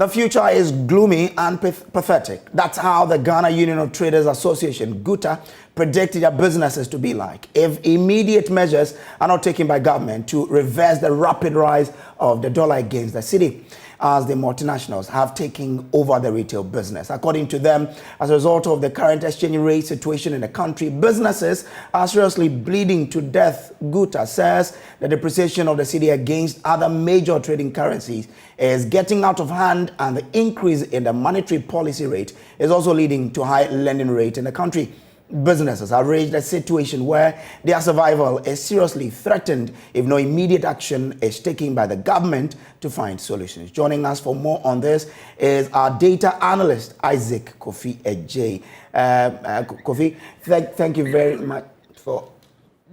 The future is gloomy and pathetic. That's how the Ghana Union of Traders Association, GUTA, predicted their businesses to be like if immediate measures are not taken by government to reverse the rapid rise of the dollar against the cedi, as the multinationals have taken over the retail business. According to them, as a result of the current exchange rate situation in the country, businesses are seriously bleeding to death. GUTA says the depreciation of the cedi against other major trading currencies is getting out of hand, and the increase in the monetary policy rate is also leading to high lending rate in the country. Businesses have raised a situation where their survival is seriously threatened if no immediate action is taken by the government to find solutions. Joining us for more on this is our data analyst, Isaac Kofi Ejay. Kofi, thank you very much for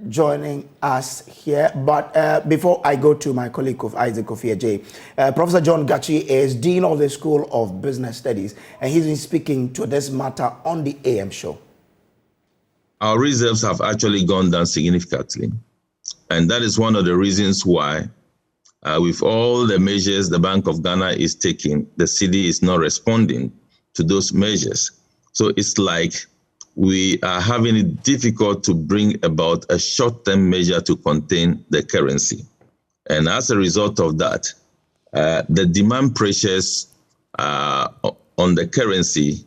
joining us here. But before I go to my colleague Isaac Kofi Ejay, Professor John Gachi is Dean of the School of Business Studies, and he's been speaking to this matter on the AM show. Our reserves have actually gone down significantly. And that is one of the reasons why, with all the measures the Bank of Ghana is taking, the cedi is not responding to those measures. So it's like we are having it difficult to bring about a short-term measure to contain the currency. And as a result of that, the demand pressures on the currency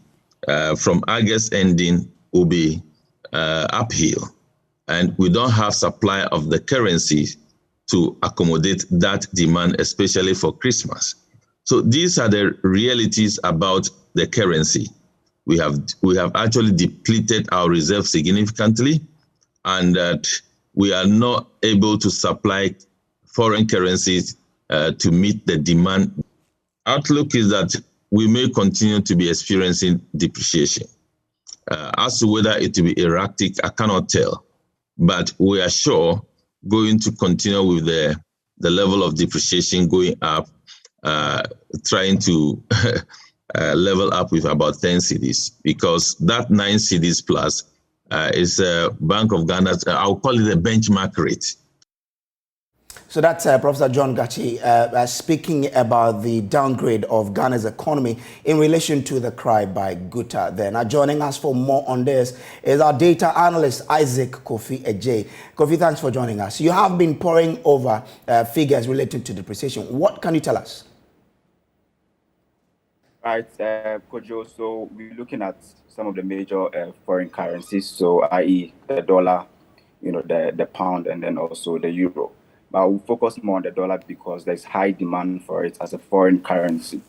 from August ending will be uphill, and we don't have supply of the currency to accommodate that demand, especially for Christmas. So these are the realities about the currency. We have actually depleted our reserves significantly, and that we are not able to supply foreign currencies to meet the demand. Outlook is that we may continue to be experiencing depreciation. As to whether it will be erratic, I cannot tell. But we are sure going to continue with the level of depreciation going up, trying to level up with about 10 cedis, because that 9 cedis plus is Bank of Ghana's, I'll call it a benchmark rate. So that's Professor John Gachi speaking about the downgrade of Ghana's economy in relation to the cry by GUTA. Now, joining us for more on this is our data analyst, Isaac Kofi Ejay. Kofi, thanks for joining us. You have been poring over figures related to depreciation. What can you tell us? Right, Kojo, so we're looking at some of the major foreign currencies, so i.e. the dollar, the pound, and then also the euro. But we'll focus more on the dollar because there's high demand for it as a foreign currency.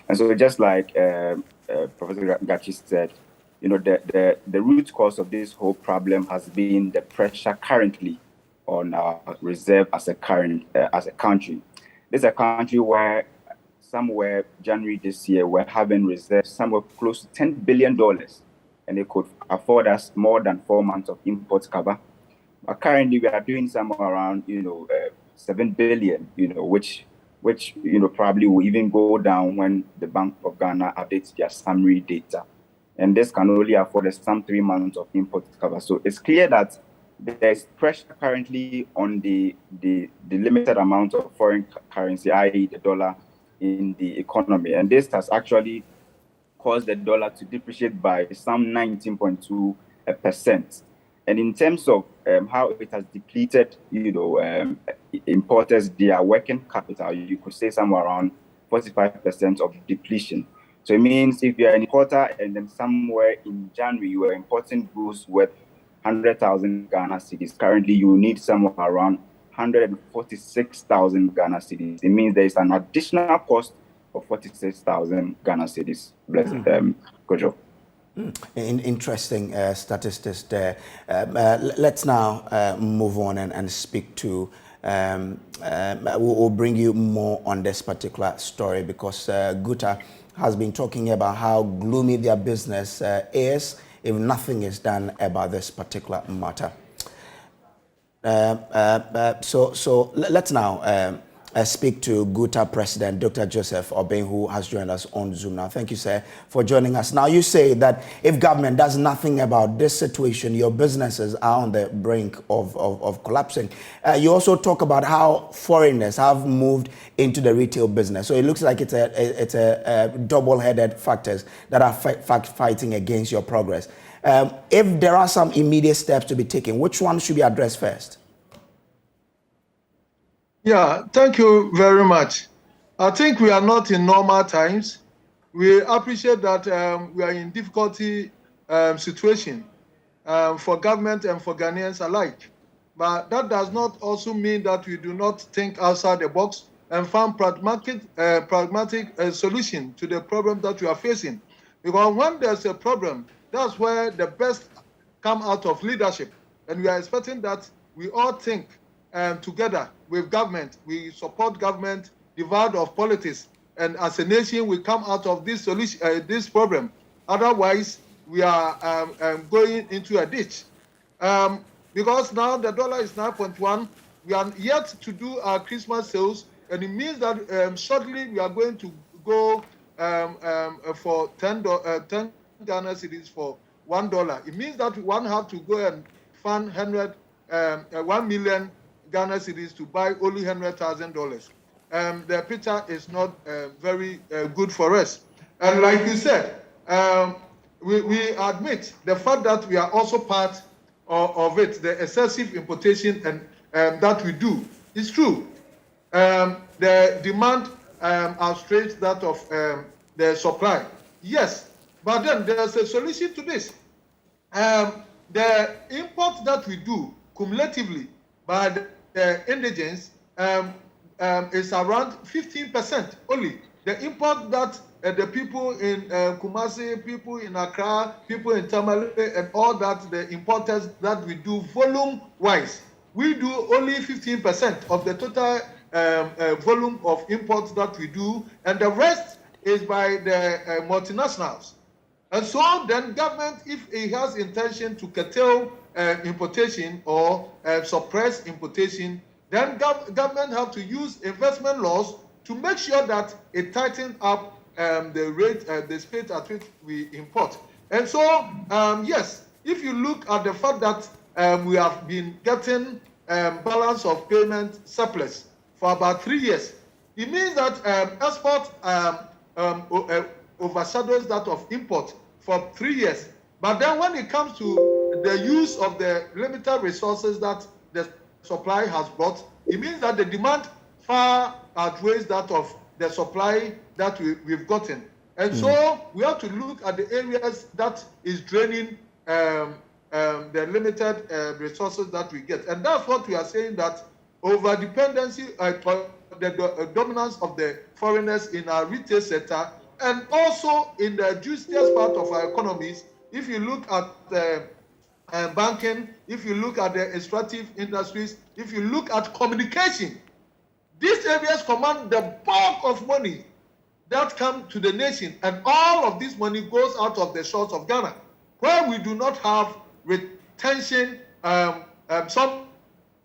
And so just like Professor Gachi said, the root cause of this whole problem has been the pressure currently on our reserve as a country. This is a country where somewhere January this year, we're having reserves somewhere close to $10 billion, and it could afford us more than 4 months of import cover. But currently, we are doing somewhere around, 7 billion, which probably will even go down when the Bank of Ghana updates their summary data. And this can only afford us some 3 months of import cover. So it's clear that there's pressure currently on the limited amount of foreign currency, i.e. the dollar, in the economy. And this has actually caused the dollar to depreciate by some 19.2%. And in terms of how it has depleted, importers, their working capital, you could say somewhere around 45% of depletion. So it means if you're an importer and then somewhere in January you are importing goods worth 100,000 Ghana cedis, currently you need somewhere around 146,000 Ghana cedis. It means there is an additional cost of 46,000 Ghana cedis. Kojo. Interesting statistics there. Let's now move on and speak to, we'll bring you more on this particular story because GUTA has been talking about how gloomy their business is if nothing is done about this particular matter. So let's now speak to Guta President Dr. Joseph Obeng, who has joined us on Zoom now. Thank you, sir, for joining us. Now, you say that if government does nothing about this situation, your businesses are on the brink of collapsing. You also talk about how foreigners have moved into the retail business. So it looks like it's a double-headed factors that are fighting against your progress. If there are some immediate steps to be taken, which one should be addressed first? Yeah, thank you very much. I think we are not in normal times. We appreciate that we are in difficulty situation for government and for Ghanaians alike. But that does not also mean that we do not think outside the box and find pragmatic solution to the problem that we are facing. Because when there's a problem, that's where the best come out of leadership. And we are expecting that we all think together with government, we support government, devoid of politics, and as a nation, we come out of this solution, this problem. Otherwise, we are going into a ditch. Because now the dollar is 9.1, we are yet to do our Christmas sales, and it means that shortly we are going to go for 10 Ghana cedis for $1. It means that one have to go and fund 1 million Ghana cedis to buy only $100,000. The picture is not very good for us. And like you said, we admit the fact that we are also part of it, the excessive importation and that we do. It's true. The demand outstrips that of the supply. Yes, but then there's a solution to this. The import that we do cumulatively by the indigents is around 15% only. The import that the people in Kumasi, people in Accra, people in Tamale, and all that, the importers that we do volume-wise, we do only 15% of the total volume of imports that we do, and the rest is by the multinationals. And so then government, if it has intention to curtail importation or suppress importation, then government have to use investment laws to make sure that it tightens up the rate, the speed at which we import. And so, yes, if you look at the fact that we have been getting balance of payment surplus for about 3 years, it means that export overshadows that of import for 3 years. But then when it comes to the use of the limited resources that the supply has brought, it means that the demand far outweighs that of the supply that we've gotten. And so we have to look at the areas that is draining the limited resources that we get. And that's what we are saying, that over dependency, the dominance of the foreigners in our retail sector, and also in the juiciest part of our economies. If you look at banking, if you look at the extractive industries, if you look at communication, these areas command the bulk of money that come to the nation, and all of this money goes out of the shores of Ghana, where we do not have retention, some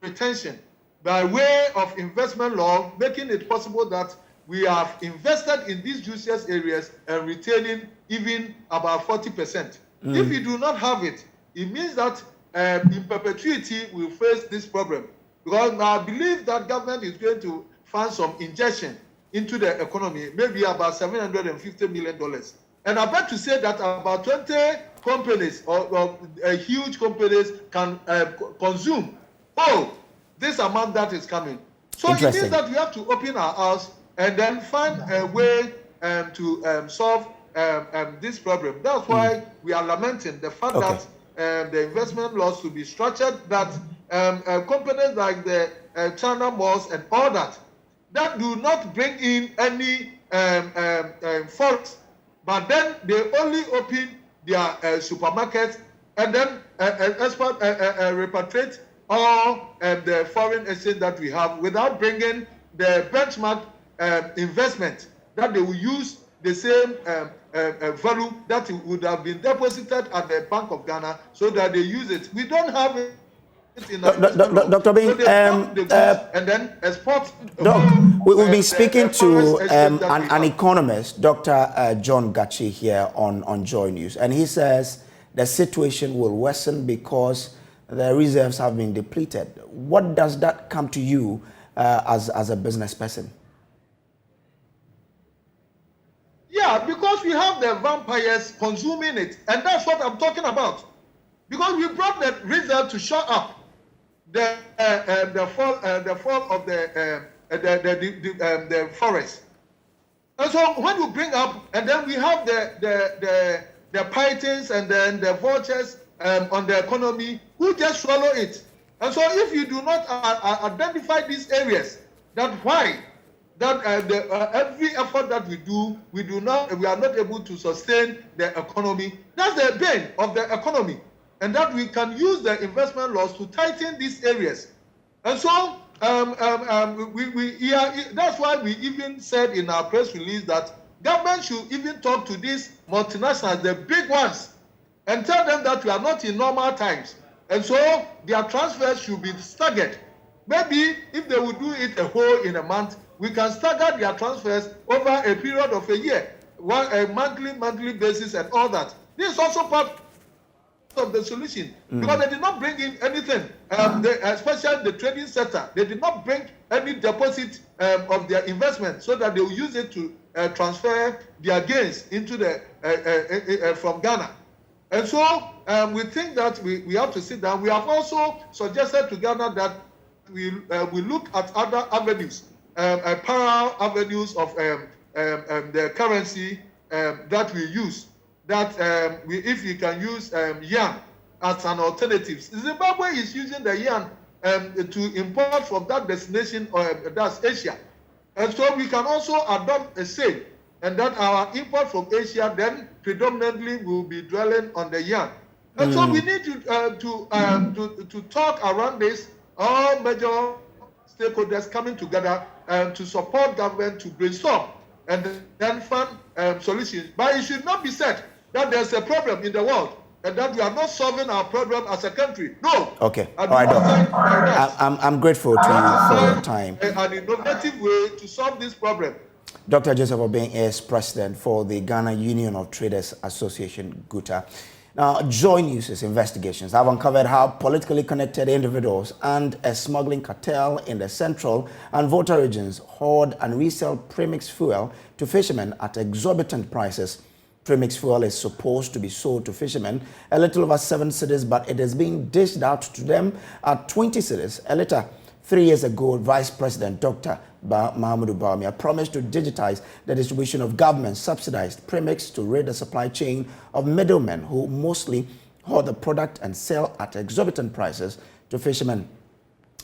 retention by way of investment law, making it possible that we have invested in these juiciest areas and retaining even about 40%. If we do not have it, it means that in perpetuity we'll face this problem. Because I believe that government is going to find some injection into the economy, maybe about $750 million. And I bet to say that about 20 companies or huge companies can consume this amount that is coming. So it means that we have to open our eyes and then find a way to solve this problem. That's why we are lamenting the fact that the investment laws should be structured that companies like the China malls and all that do not bring in any forex, but then they only open their supermarkets and then repatriate all the foreign exchange that we have without bringing the benchmark investment that they will use the same value that would have been deposited at the Bank of Ghana so that they use it. We don't have Dr. Bing, and then export. We've been speaking to an economist, Dr. John Gachi, here on Joy News, and he says the situation will worsen because the reserves have been depleted. What does that come to you as a business person? Yeah, because we have the vampires consuming it, and that's what I'm talking about. Because we brought the reserve to shut up the fall of the forest. And so when you bring up, and then we have the pythons and then the vultures on the economy who just swallow it. And so if you do not identify these areas, that's why that every effort that we do, we are not able to sustain the economy. That's the bane of the economy, and that we can use the investment laws to tighten these areas. And so that's why we even said in our press release that government should even talk to these multinationals, the big ones, and tell them that we are not in normal times. And so their transfers should be staggered. Maybe if they would do it a whole in a month, we can stagger their transfers over a period of a year, a monthly basis and all that. This is also part of the solution, because they did not bring in anything, especially the trading sector. They did not bring any deposit of their investment so that they will use it to transfer their gains into from Ghana. And so we think that we have to sit down. We have also suggested to Ghana that we look at other avenues, parallel avenues of the currency that we use. That if we can use yuan as an alternative. Zimbabwe is using the yuan to import from that destination, that's Asia. And so we can also adopt a same, and that our import from Asia then predominantly will be dwelling on the yuan. And so we need to talk around this, all major stakeholders coming together to support government to brainstorm and then find solutions. But it should not be said that there's a problem in the world and that we are not solving our problem as a country. No. Okay. All right, Doctor. I'm grateful to you for your time. An innovative way to solve this problem. Dr. Joseph Obeng is president for the Ghana Union of Traders Association, GUTA. Now, JoyNews' investigations have uncovered how politically connected individuals and a smuggling cartel in the central and Volta regions hoard and resell premixed fuel to fishermen at exorbitant prices. Premixed fuel is supposed to be sold to fishermen a little over 7 cedis, but it is being dished out to them at 20 cedis a litre. 3 years ago, Vice President Dr. Mahamudu Bawumia promised to digitize the distribution of government-subsidized premix to rid the supply chain of middlemen who mostly hoard the product and sell at exorbitant prices to fishermen.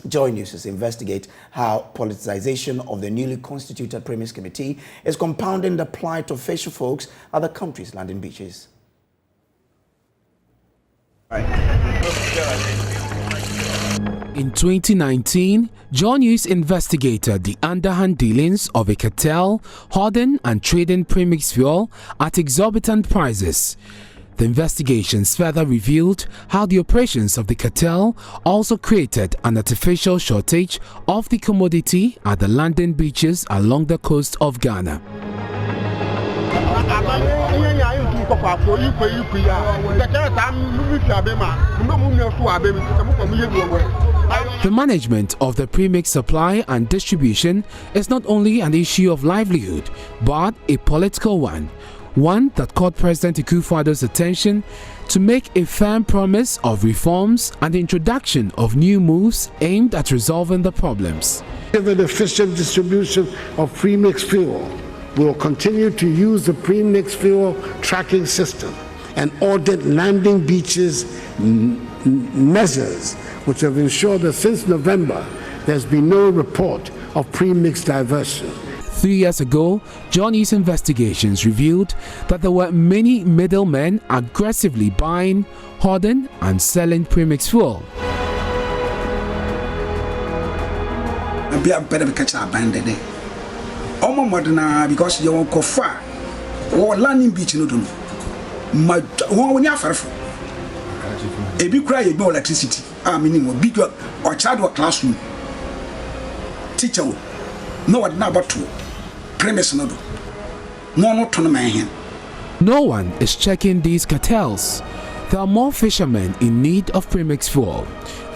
JoyNews investigate how politicization of the newly constituted Premix Committee is compounding the plight of fisher folks at the country's landing beaches. In 2019, JoyNews investigated the underhand dealings of a cartel hoarding and trading premixed fuel at exorbitant prices. The investigations further revealed how the operations of the cartel also created an artificial shortage of the commodity at the landing beaches along the coast of Ghana. The management of the premix supply and distribution is not only an issue of livelihood, but a political one that caught President Akufo-Addo's attention to make a firm promise of reforms and the introduction of new moves aimed at resolving the problems. Given efficient distribution of premixed fuel, we will continue to use the premixed fuel tracking system and audit landing beaches measures which have ensured that since November there's been no report of premixed diversion. 3 years ago, JoyNews investigations revealed that there were many middlemen aggressively buying, hoarding and selling premixed fuel. Because you won't go far or landing beach no do. My one when you electricity. meaning big or child or classroom teacher no what na about to premise no to no. No one is checking these cartels. There are more fishermen in need of premix fuel.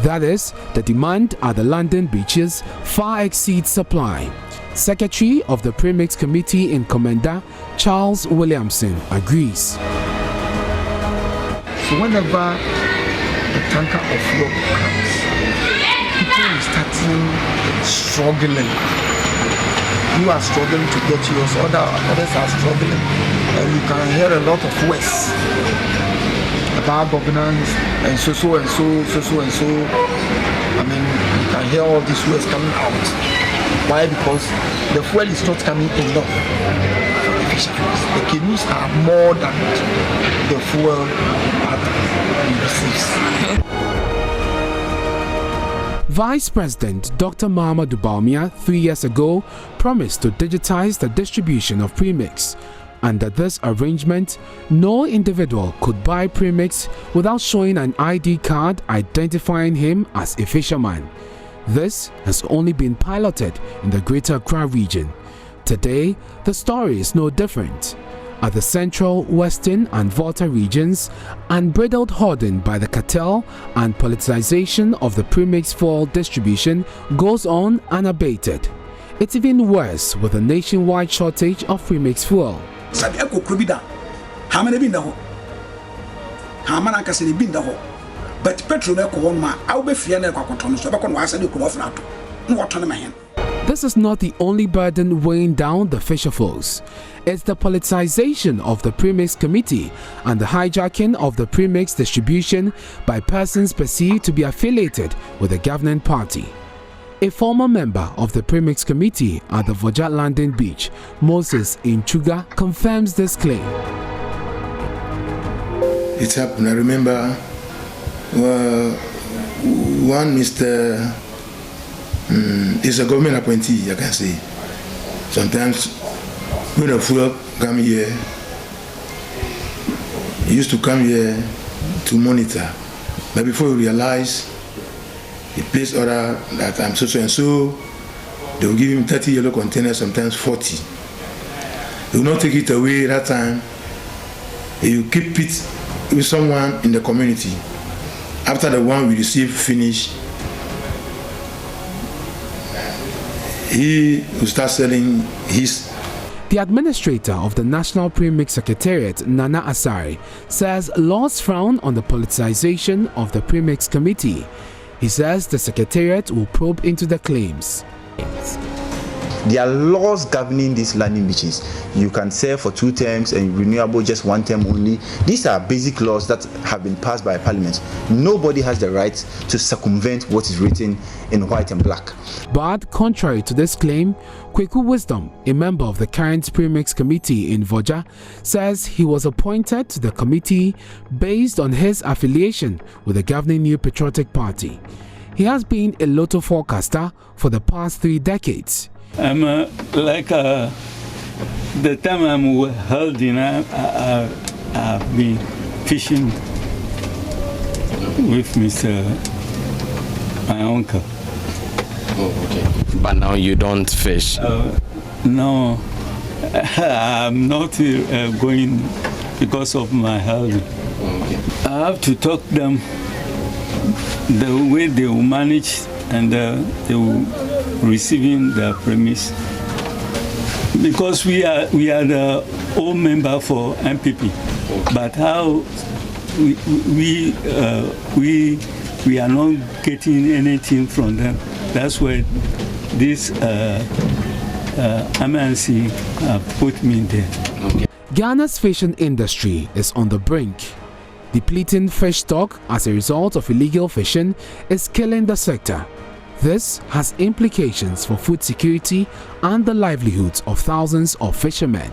That is, the demand at the London beaches far exceeds supply. Secretary of the Premix Committee in Commander, Charles Williamson, agrees. So whenever the tanker of fuel comes, people are starting struggling. You are struggling to get yours, others are struggling, and you can hear a lot of words about governance and so. I mean, you can hear all these words coming out. Why? Because the fuel is not coming enough for the fisheries. The canoes are more than the fuel that we receive. Vice President Dr. Mahamadou Bawumia 3 years ago promised to digitize the distribution of premix. Under this arrangement, no individual could buy premix without showing an ID card identifying him as a fisherman. This has only been piloted in the Greater Accra region. Today, the story is no different. At the Central, Western and Volta regions, unbridled hoarding by the cartel and politicization of the premix fuel distribution goes on unabated. It's even worse with a nationwide shortage of premix fuel. But petrol This is not the only burden weighing down the fisher folks. It's the politicization of the Premix Committee and the hijacking of the premix distribution by persons perceived to be affiliated with the governing party. A former member of the Premix Committee at the Voja London Beach, Moses Inchuga, confirms this claim. It happened. I remember one Mr. Is a government appointee, I can say. Sometimes when the fuel come here, he used to come here to monitor. But before you realize, he placed order that I'm so and so, they will give him 30 yellow containers, sometimes 40. They will not take it away that time. He will keep it with someone in the community. After the one we receive finish, he will start selling his. The administrator of the National Premix Secretariat, Nana Asari, says laws frown on the politicization of the Premix Committee. He says the Secretariat will probe into the claims. There are laws governing these landing beaches. You can serve for 2 terms and renewable just 1 term only. These are basic laws that have been passed by Parliament. Nobody has the right to circumvent what is written in white and black. But contrary to this claim, Kweku Wisdom, a member of the current Premix Committee in Voja, says he was appointed to the committee based on his affiliation with the governing New Patriotic Party. He has been a lotto forecaster for the past 3 decades. I'm the time I'm holding, I've been fishing with my uncle. Oh, okay. But now you don't fish? No, I'm not going because of my health. Okay. I have to talk them the way they will manage and they will receiving the premise, because we are the old member for MPP, but how we are not getting anything from them. That's where this MNC put me there. Okay. Ghana's fishing industry is on the brink. Depleting fish stock as a result of illegal fishing is killing the sector. This has implications for food security and the livelihoods of thousands of fishermen.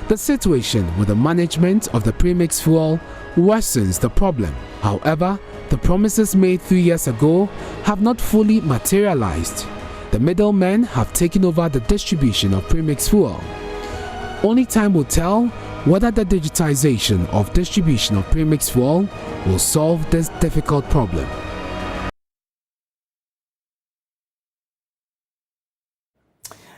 The situation with the management of the premix fuel worsens the problem. However, the promises made 3 years ago have not fully materialized. The middlemen have taken over the distribution of premix fuel. Only time will tell whether the digitization of distribution of premix fuel will solve this difficult problem.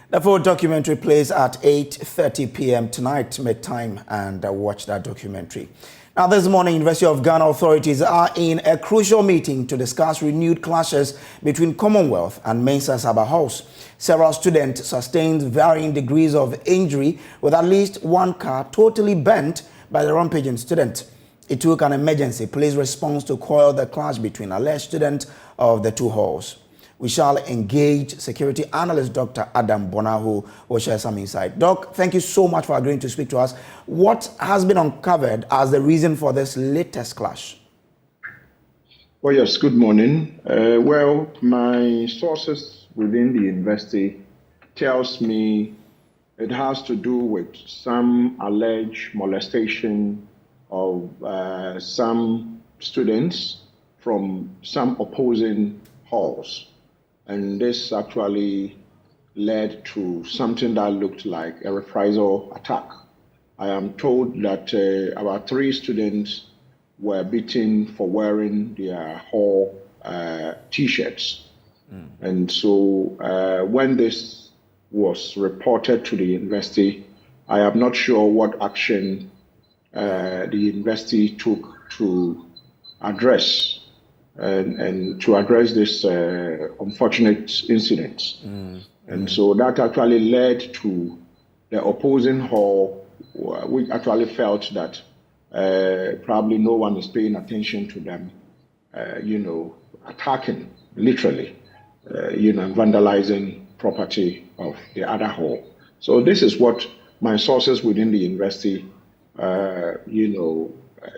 The full documentary plays at 8:30 p.m. tonight. Make time and watch that documentary. Now, this morning, University of Ghana authorities are in a crucial meeting to discuss renewed clashes between Commonwealth and Mensa Sabah halls. Several students sustained varying degrees of injury, with at least one car totally bent by the rampaging student. It took an emergency police response to quell the clash between alleged students of the two halls. We shall engage security analyst Dr. Adam Bona, who will share some insight. Doc, thank you so much for agreeing to speak to us. What has been uncovered as the reason for this latest clash? Well, yes, good morning. Well, my sources within the university tells me it has to do with some alleged molestation of some students from some opposing halls. And this actually led to something that looked like a reprisal attack. I am told that about 3 students were beaten for wearing their hall T-shirts. And so when this was reported to the university, I am not sure what action the university took to address and to address this unfortunate incident. And so that actually led to the opposing hall, which actually felt that probably no one is paying attention to them, attacking, literally, vandalizing property of the other hall. So this is what my sources within the university,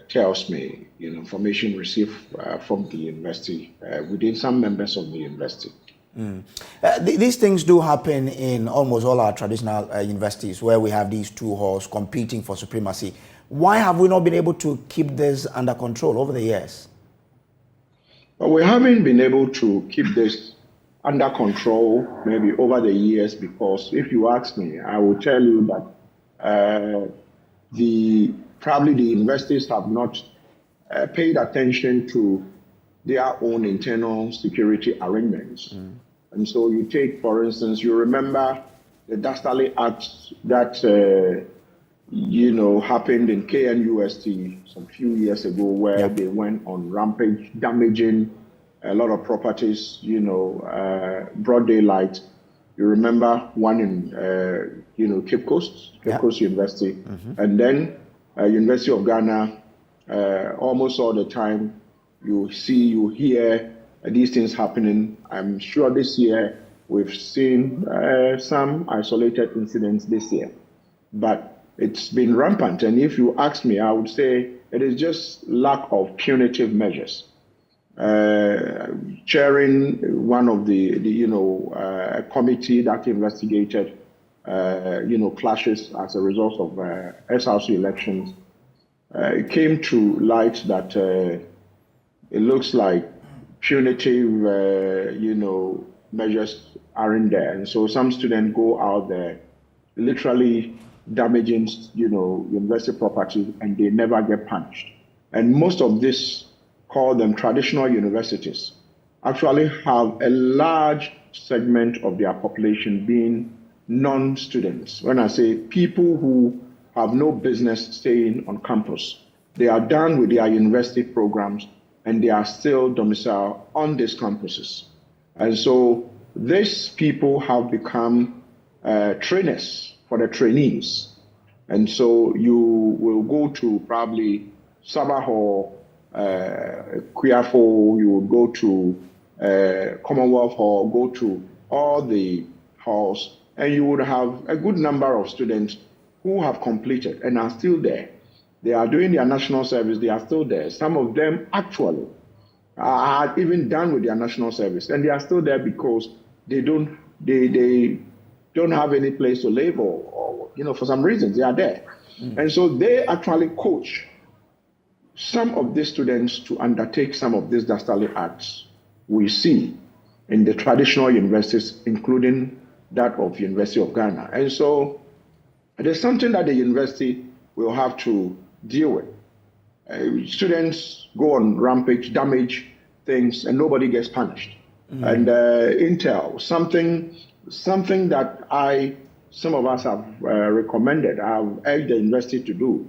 tells me, information received from the university, within some members of the university. These things do happen in almost all our traditional universities where we have these two halls competing for supremacy. Why have we not been able to keep this under control over the years? Well, we haven't been able to keep this under control maybe over the years because if you ask me, I will tell you that probably the universities have not paid attention to their own internal security arrangements. And so you take, for instance, you remember the Dastardly Act that, happened in KNUST some few years ago where they went on rampage, damaging a lot of properties, broad daylight. You remember one in Cape Coast University. And then University of Ghana, almost all the time, you hear these things happening. I'm sure this year we've seen some isolated incidents this year, but it's been rampant. And if you ask me, I would say it is just lack of punitive measures. Chairing one of a committee that investigated, clashes as a result of SRC elections, it came to light that it looks like punitive, measures aren't there. And so some students go out there literally damaging, university property and they never get punished. And most of this, call them traditional universities, actually have a large segment of their population being non-students. When I say people who have no business staying on campus, they are done with their university programs and they are still domiciled on these campuses. And so these people have become trainers for the trainees. And so you will go to probably Sabah Hall, Kwiafo, you will go to Commonwealth Hall, go to all the halls, and you would have a good number of students who have completed and are still there. They are doing their national service, they are still there. Some of them actually are even done with their national service, and they are still there because they don't have any place to live or for some reasons they are there. And so they actually coach some of these students to undertake some of these dastardly acts we see in the traditional universities, including that of University of Ghana. And so there's something that the university will have to deal with. Students go on rampage, damage things, and nobody gets punished. And Intel, something something that some of us have recommended, I've urged the university to do,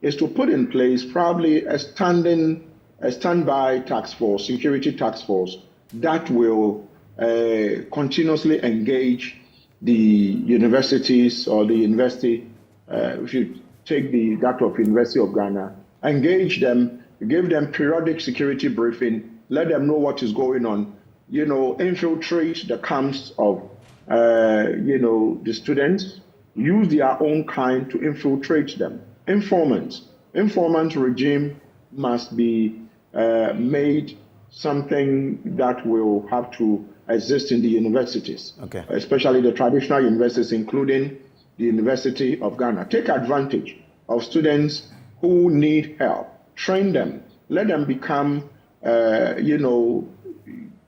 is to put in place probably a standby task force, security task force, that will continuously engage the universities or the university. If you take that of University of Ghana, engage them, give them periodic security briefing, let them know what is going on, infiltrate the camps of, the students, use their own kind to infiltrate them. Informant regime must be made something that will have to exist in the universities, especially the traditional universities, including the University of Ghana. Take advantage of students who need help, train them, let them become,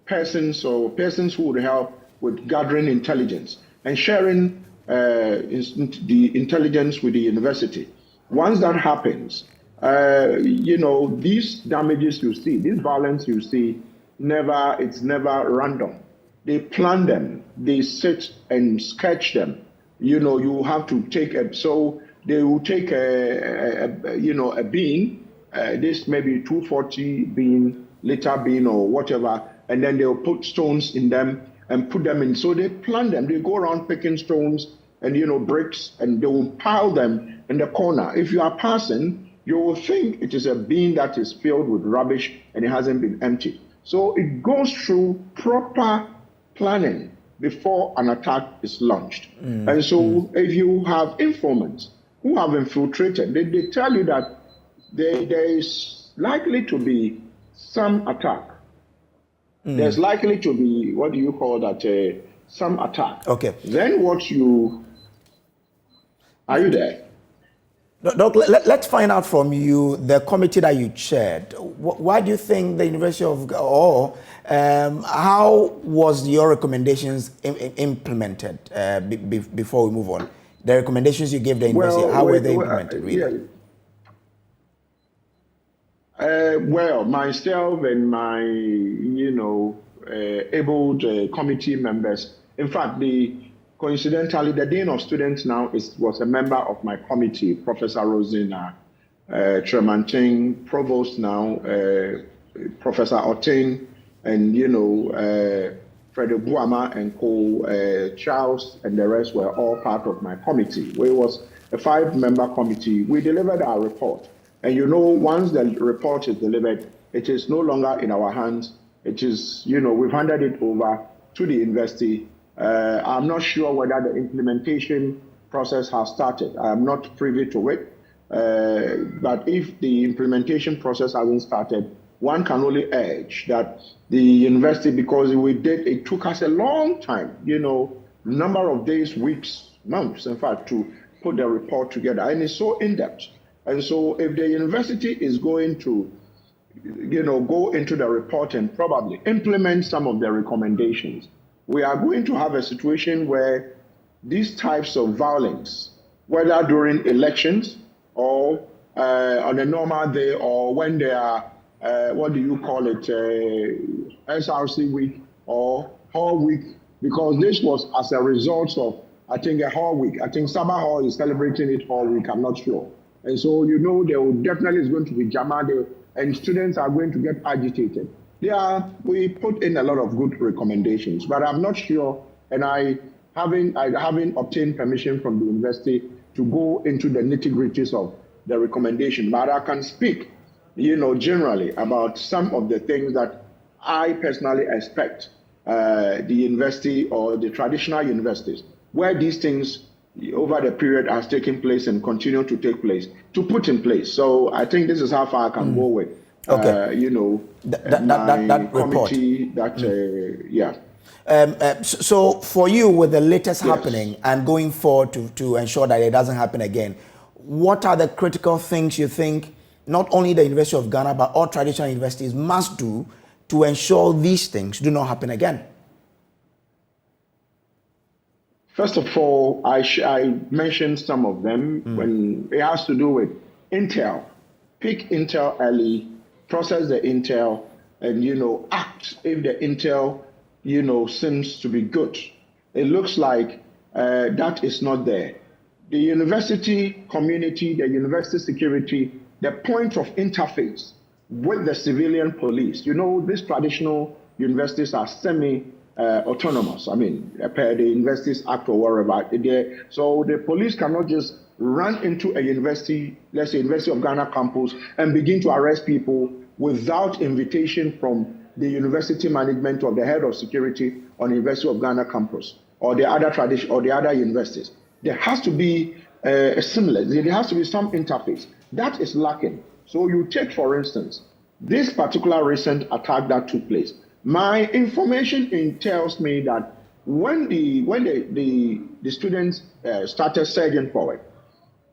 persons who would help with gathering intelligence and sharing the intelligence with the university. Once that happens, these damages you see, this violence you see, it's never random. They plan them, they sit and sketch them. You have to take so they will take a bean, this maybe 240 bean, liter bean or whatever, and then they'll put stones in them and put them in. So they plan them. They go around picking stones and bricks, and they will pile them in the corner. If you are passing, you will think it is a bin that is filled with rubbish and it hasn't been emptied. So it goes through proper planning before an attack is launched. And so if you have informants who have infiltrated, they tell you that there is likely to be some attack. There's likely to be, what do you call that, some attack. Okay. Then are you there? Doc, let's find out from you, the committee that you chaired. Why do you think the University of, how was your recommendations implemented before we move on? The recommendations you gave the university, how were they implemented, really? Myself and my, abled committee members, in fact, coincidentally, the Dean of Students now was a member of my committee, Professor Rosina Tremanting, Provost now, Professor Otin, and, Frederick Buama and Charles and the rest were all part of my committee. It was a 5-member committee. We delivered our report. And once the report is delivered, it is no longer in our hands. It is, we've handed it over to the university. I'm not sure whether the implementation process has started. I'm not privy to it. But if the implementation process hasn't started, one can only urge that the university, because it took us a long time, number of days, weeks, months, in fact, to put the report together. And it's so in-depth. And so if the university is going to, go into the report and probably implement some of the recommendations, we are going to have a situation where these types of violence, whether during elections or on a normal day or when they are, SRC week or Hall week, because this was as a result of, I think, a Hall week. I think Sabah Hall is celebrating it Hall week, I'm not sure. And so, there will definitely is going to be drama there, and students are going to get agitated. We put in a lot of good recommendations, but I'm not sure, and I haven't obtained permission from the university to go into the nitty-gritties of the recommendation, but I can speak, generally about some of the things that I personally expect the university or the traditional universities, where these things over the period has taken place and continue to take place, to put in place. So I think this is how far I can go with, that report. So for you, with the latest happening and going forward to ensure that it doesn't happen again, what are the critical things you think not only the University of Ghana, but all traditional universities must do to ensure these things do not happen again? First of all, I mentioned some of them when it has to do with intel. Pick intel early, process the intel, and, act if the intel, seems to be good. it looks like that is not there. The university community, the university security, the point of interface with the civilian police. You know, these traditional universities are semi-autonomous. I mean, per the Universities Act or wherever. So the police cannot just run into a university, let's say University of Ghana campus, and begin to arrest people without invitation from the university management or the head of security on the University of Ghana campus or the other tradition or the other universities. There has to be a similar. There has to be some interface that is lacking. So you take, for instance, this particular recent attack that took place. My information tells me that when the students started surging forward,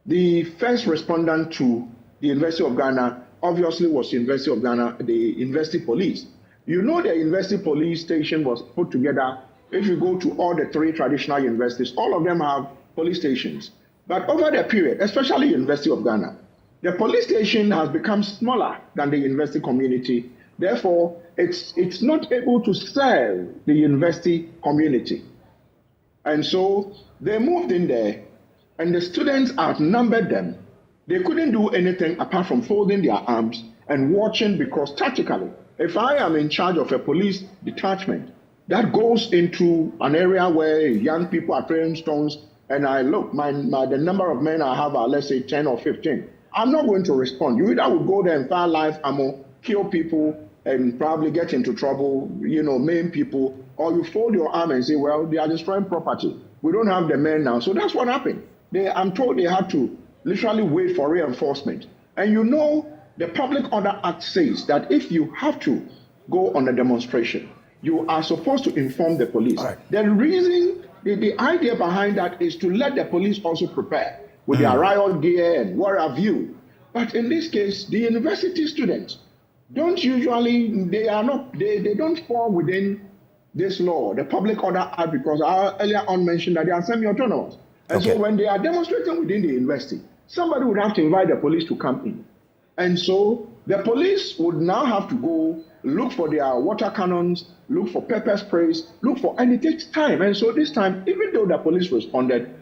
the first respondent to the University of Ghana obviously was the University of Ghana, the university police. You know, the university police station was put together. If you go to all the 3 traditional universities, all of them have police stations. But over the period, especially University of Ghana, the police station has become smaller than the university community. Therefore, it's not able to serve the university community. And so they moved in there, and the students outnumbered them. They couldn't do anything apart from folding their arms and watching, because tactically, if I am in charge of a police detachment that goes into an area where young people are throwing stones, and I look, the number of men I have are, let's say, 10 or 15, I'm not going to respond. You either would go there and fire live ammo, kill people, and probably get into trouble, you know, maim people, or you fold your arm and say, well, they are destroying property. We don't have the men now. So that's what happened. I'm told they had to literally wait for reinforcement. And you know, the Public Order Act says that if you have to go on a demonstration, you are supposed to inform the police. Right. The reason, the idea behind that is to let the police also prepare with their riot gear and what have you. But in this case, the university students don't usually, they don't fall within this law, the Public Order Act, because I earlier on mentioned that they are semi-autonomous. And so when they are demonstrating within the university, somebody would have to invite the police to come in. And so the police would now have to go look for their water cannons, look for pepper sprays, look for, and it takes time. And so this time, even though the police responded,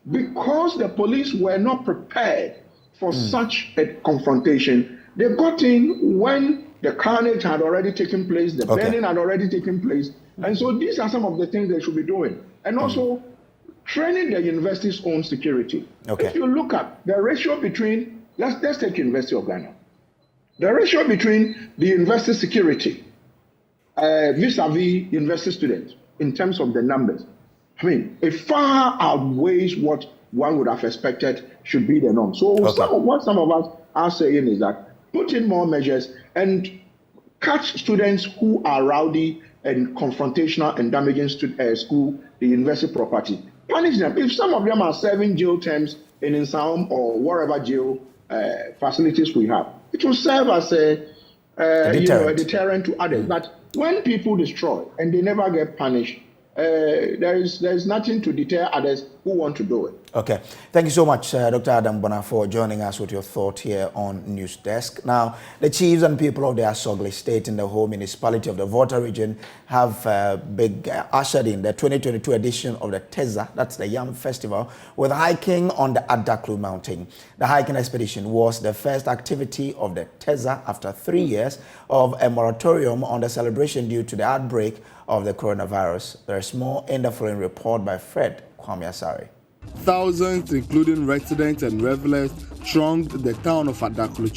because the police were not prepared for such a confrontation, they got in when the carnage had already taken place, the burning had already taken place. And so these are some of the things they should be doing. And also training the university's own security. If you look at the ratio between, let's take University of Ghana. The ratio between the university security vis-a-vis university students in terms of the numbers, I mean, it far outweighs what one would have expected should be the norm. So what some of us are saying is that put in more measures and catch students who are rowdy and confrontational and damaging school, the university property. Punish them. If some of them are serving jail terms in Insaum or wherever jail facilities we have, it will serve as a deterrent to others. But when people destroy and they never get punished, there is nothing to deter others who want to do it. Okay. Thank you so much, Dr. Adam Bona, for joining us with your thought here on News Desk. Now, the chiefs and people of the Asogli State in the whole municipality of the Volta region have ushered in the 2022 edition of the Teza, that's the Yam Festival, with hiking on the Adaklu Mountain. The hiking expedition was the first activity of the Teza after 3 years of a moratorium on the celebration due to the outbreak of the coronavirus. There is more in the following report by Fred Kwame Asari. Thousands, including residents and revelers, thronged the town of Adaklu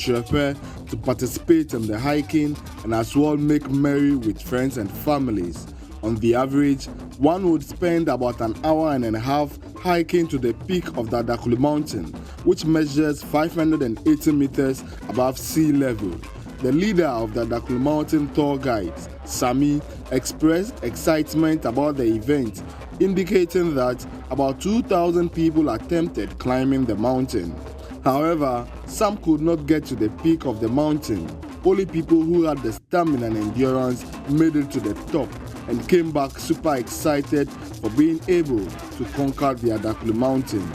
to participate in the hiking and as well make merry with friends and families. On the average, one would spend about an hour and a half hiking to the peak of the Adaklu mountain, which measures 580 meters above sea level. The leader of the Adaklu Mountain tour guides, Sami, expressed excitement about the event, indicating that about 2,000 people attempted climbing the mountain. However, some could not get to the peak of the mountain. Only people who had the stamina and endurance made it to the top and came back super excited for being able to conquer the Adaklu mountain.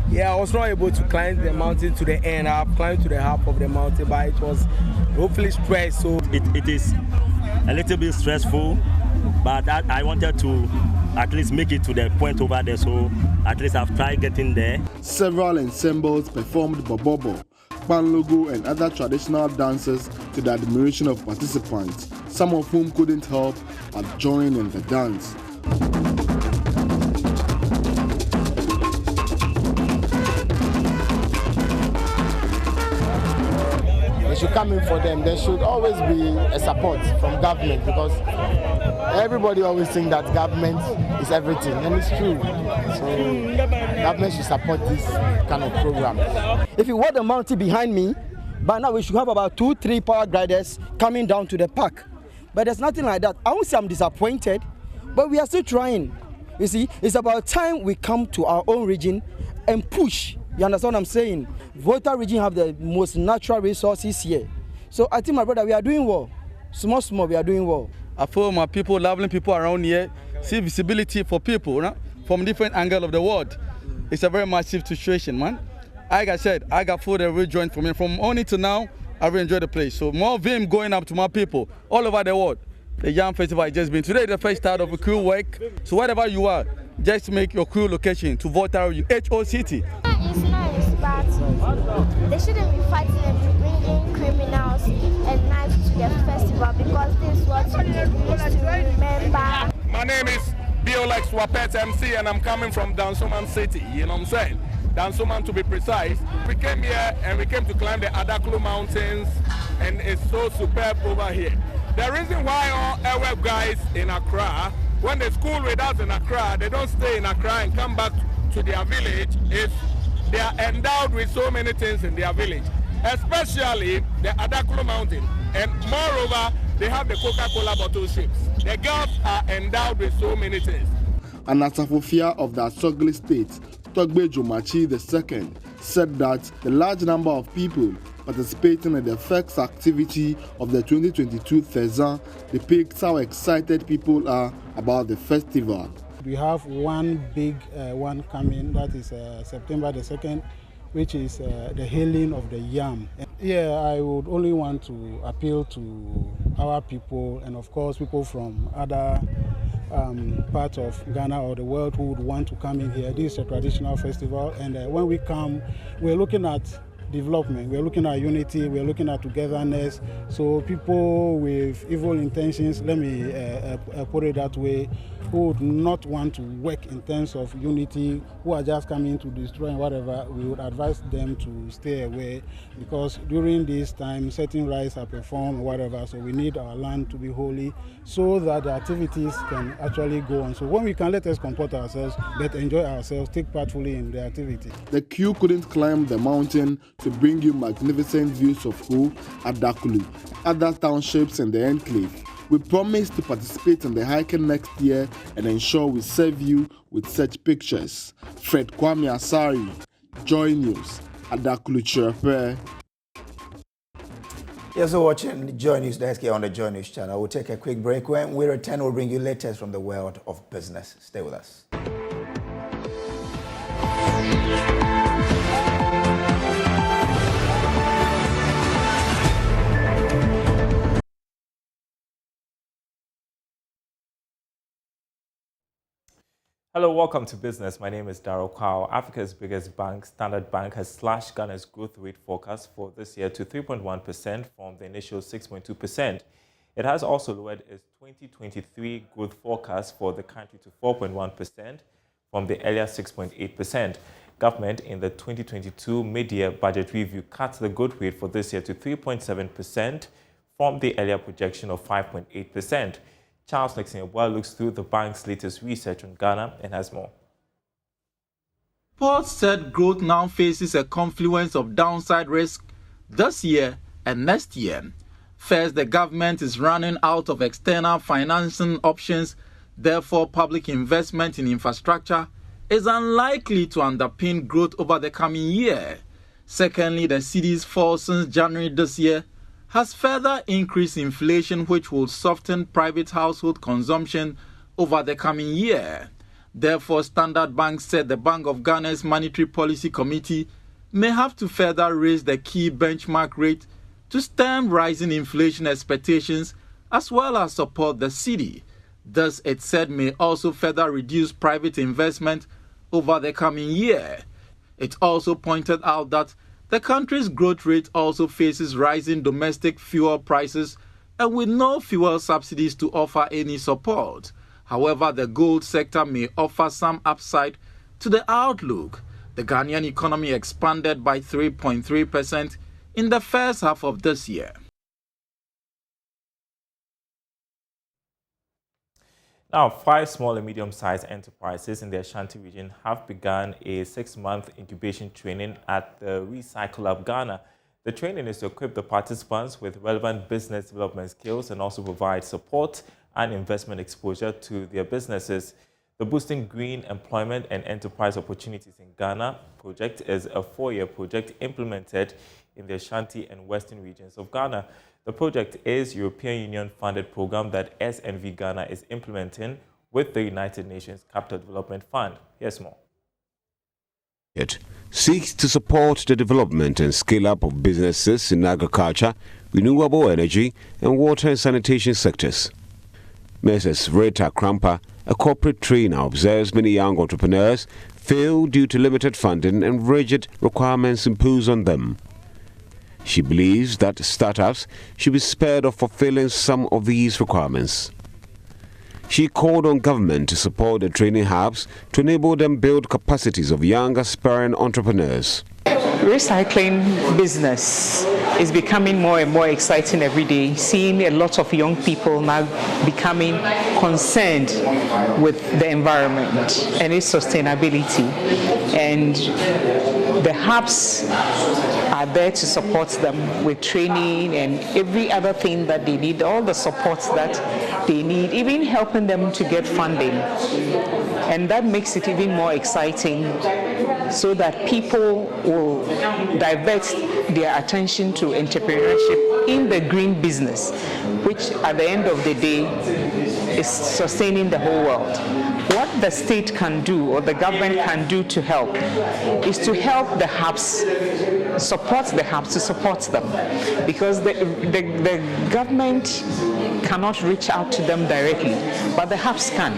Yeah, I was not able to climb the mountain to the end. I've climbed to the half of the mountain, but it was hopefully stressed. So it is a little bit stressful but that I wanted to at least make it to the point over there, so at least I've tried getting there. Several ensembles performed bobobo, panlogo and other traditional dances to the admiration of participants, some of whom couldn't help but join in the dance. They should come in for them. There should always be a support from government, because everybody always thinks that government is everything, and it's true. So government should support this kind of program. If you want the mountain behind me, by now we should have about 2-3 power gliders coming down to the park. But there's nothing like that. I won't say I'm disappointed, but we are still trying. You see, it's about time we come to our own region and push. You understand what I'm saying? Volta region have the most natural resources here. So I think, my brother, we are doing well. Small, we are doing well. I feel my people, lovely people around here, see visibility for people, you know, from different angles of the world. It's a very massive situation, man. Like I said, I got food every joint from me. From only to now, I really enjoy the place. So more of him going up to my people all over the world. The Yam Festival has just been. Today is the first start of a crew work. So wherever you are, just make your crew location to Volta HOCT. It's nice, but they shouldn't be fighting and bringing criminals and knives to the festival, because this is what we used to remember. My name is Biolex Wapet MC, and I'm coming from Dansoman City, you know what I'm saying? Dansoman, to be precise. We came here and we came to climb the Adaklu Mountains, and it's so superb over here. The reason why all our guys in Accra, when they school with us in Accra, they don't stay in Accra and come back to their village, is they are endowed with so many things in their village, especially the Adaklu Mountain. And moreover, they have the Coca-Cola bottle ships. The girls are endowed with so many things. An Asafofia of the Asogli state, Togbe Jomachi II, said that the large number of people participating in the first activity of the 2022 Thezan depicts how excited people are about the festival. We have one big one coming, that is September the 2nd, which is the hailing of the yam. Yeah, I would only want to appeal to our people, and of course people from other part of Ghana or the world who would want to come in here. This is a traditional festival, and when we come, we're looking at development, we're looking at unity, we're looking at togetherness. So people with evil intentions, let me put it that way, who would not want to work in terms of unity, who are just coming to destroy and whatever, we would advise them to stay away, because during this time certain rites are performed or whatever, so we need our land to be holy so that the activities can actually go on. So when we can, let us comport ourselves, but enjoy ourselves, take part fully in the activity. The queue couldn't climb the mountain to bring you magnificent views of Ho, Adaklu, other townships in the enclave. We promise to participate in the hiking next year and ensure we serve you with such pictures. Fred Kwame Asari, Joy News, Adaklu Chirpe. You're also watching the Joy News desk here on the Joy News channel. We'll take a quick break. When we return, we'll bring you latest from the world of business. Stay with us. Hello, welcome to business. My name is Darryl Kwao. Africa's biggest bank, Standard Bank, has slashed Ghana's growth rate forecast for this year to 3.1% from the initial 6.2%. It has also lowered its 2023 growth forecast for the country to 4.1% from the earlier 6.8%. Government in the 2022 mid-year budget review cut the growth rate for this year to 3.7% from the earlier projection of 5.8%. Charles Nixon looks through the bank's latest research on Ghana and has more. Reports said growth now faces a confluence of downside risk this year and next year. First, the government is running out of external financing options, therefore public investment in infrastructure is unlikely to underpin growth over the coming year. Secondly, the cedi's fall since January this year has further increased inflation, which will soften private household consumption over the coming year. Therefore, Standard Bank said the Bank of Ghana's Monetary Policy Committee may have to further raise the key benchmark rate to stem rising inflation expectations as well as support the cedi. Thus, it said may also further reduce private investment over the coming year. It also pointed out that the country's growth rate also faces rising domestic fuel prices and with no fuel subsidies to offer any support. However, the gold sector may offer some upside to the outlook. The Ghanaian economy expanded by 3.3% in the first half of this year. Now, 5 small and medium-sized enterprises in the Ashanti region have begun a 6-month incubation training at the Recycle Hub Ghana. The training is to equip the participants with relevant business development skills and also provide support and investment exposure to their businesses. The Boosting Green Employment and Enterprise Opportunities in Ghana project is a 4-year project implemented in the Ashanti and Western regions of Ghana. The project is a European Union-funded program that SNV Ghana is implementing with the United Nations Capital Development Fund. Here's more. It seeks to support the development and scale-up of businesses in agriculture, renewable energy, and water and sanitation sectors. Mrs. Rita Krampa, a corporate trainer, observes many young entrepreneurs fail due to limited funding and rigid requirements imposed on them. She believes that startups should be spared of fulfilling some of these requirements. She called on government to support the training hubs to enable them build capacities of young aspiring entrepreneurs. Recycling business is becoming more and more exciting every day, seeing a lot of young people now becoming concerned with the environment and its sustainability. And the hubs are there to support them with training and every other thing that they need, all the support that they need, even helping them to get funding. And that makes it even more exciting so that people will divert their attention to entrepreneurship in the green business, which at the end of the day is sustaining the whole world. What the state can do or the government can do to help is to help the hubs, support the hubs, to support them, because the government cannot reach out to them directly, but the hubs can.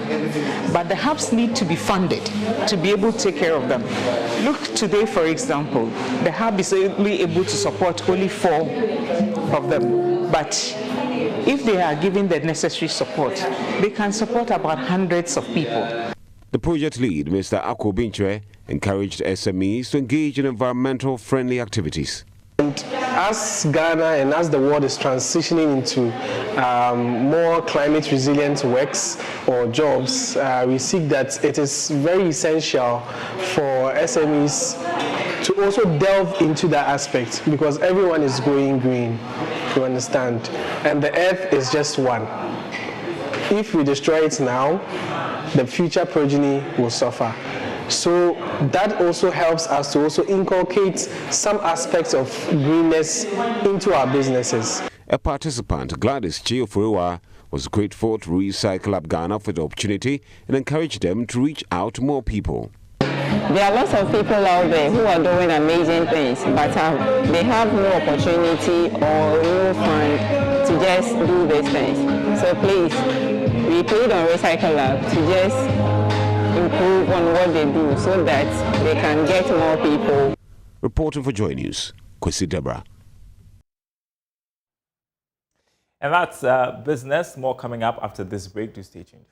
But the hubs need to be funded to be able to take care of them. Look, today, for example, the hub is only able to support only 4 of them, but if they are given the necessary support, they can support about hundreds of people. The project lead, Mr. Ako Binchwe, encouraged SMEs to engage in environmental friendly activities. And as Ghana and as the world is transitioning into more climate resilient works or jobs, we see that it is very essential for SMEs to also delve into that aspect, because everyone is going green, you understand, and the earth is just one. If we destroy it now, the future progeny will suffer. So that also helps us to also inculcate some aspects of greenness into our businesses. A participant, Gladys Chiofuriwa, was grateful to Recycle Hub Ghana for the opportunity and encouraged them to reach out to more people. There are lots of people out there who are doing amazing things, but they have no opportunity or no fund to just do these things. So please, we plead on Recycle Hub to just improve on what they do so that they can get more people. Reporting for JoyNews, Kwesi Deborah. And that's business. More coming up after this break. Do stay tuned.